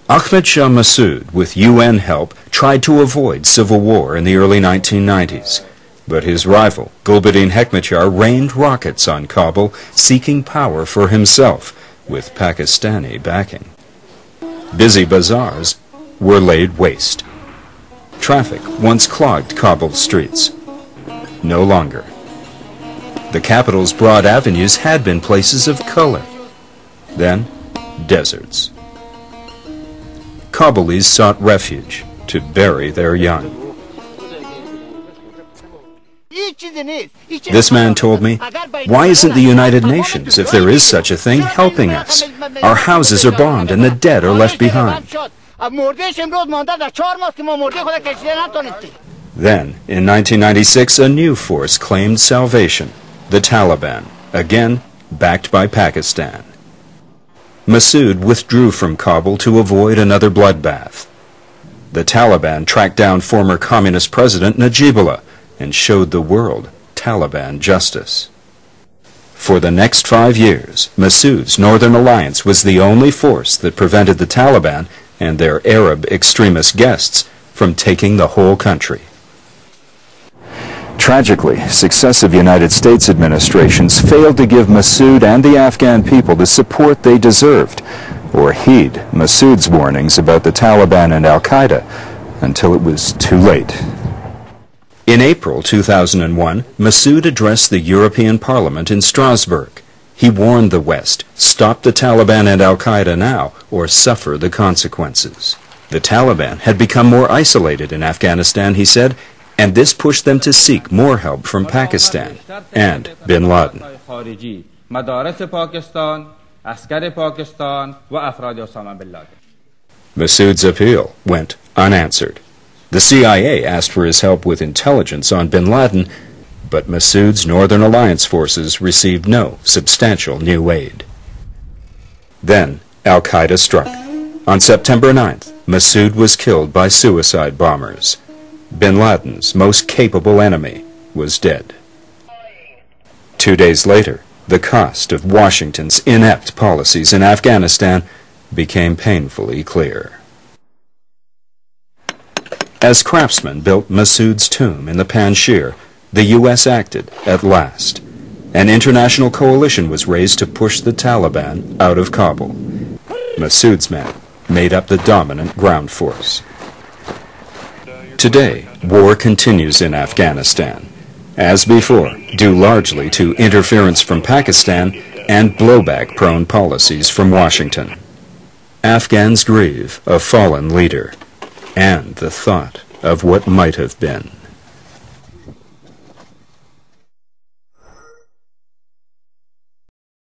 Ahmad Shah Masod, with UN help, tried to avoid civil war in the early 1990s. But his rival, Gulbuddin Hekmatyar, rained rockets on Kabul, seeking power for himself, with Pakistani backing. Busy bazaars were laid waste. Traffic once clogged Kabul's streets. No longer. The capital's broad avenues had been places of color. Then, deserts. Kabulis sought refuge to bury their young. This man told me, "Why isn't the United Nations, if there is such a thing, helping us? Our houses are bombed and the dead are left behind." Then, in 1996, a new force claimed salvation, the Taliban, again backed by Pakistan. Masod withdrew from Kabul to avoid another bloodbath. The Taliban tracked down former communist president Najibullah and showed the world Taliban justice. For the next 5 years, Masud's Northern Alliance was the only force that prevented the Taliban and their Arab extremist guests from taking the whole country. Tragically, successive United States administrations failed to give Masod and the Afghan people the support they deserved, or heed Masud's warnings about the Taliban and Al-Qaeda until it was too late. In April 2001, Masod addressed the European Parliament in Strasbourg. He warned the West, stop the Taliban and Al-Qaeda now, or suffer the consequences. The Taliban had become more isolated in Afghanistan, he said, and this pushed them to seek more help from Pakistan and bin Laden. Masud's appeal went unanswered. The CIA asked for his help with intelligence on bin Laden, but Masud's Northern Alliance forces received no substantial new aid. Then Al-Qaeda struck. On September 9th, Masud was killed by suicide bombers. Bin Laden's most capable enemy was dead. 2 days later, the cost of Washington's inept policies in Afghanistan became painfully clear. As craftsmen built Masud's tomb in the Panjsher, the U.S. acted at last. An international coalition was raised to push the Taliban out of Kabul. Masud's men made up the dominant ground force. Today, war continues in Afghanistan, as before, due largely to interference from Pakistan and blowback-prone policies from Washington. Afghans grieve a fallen leader and the thought of what might have been.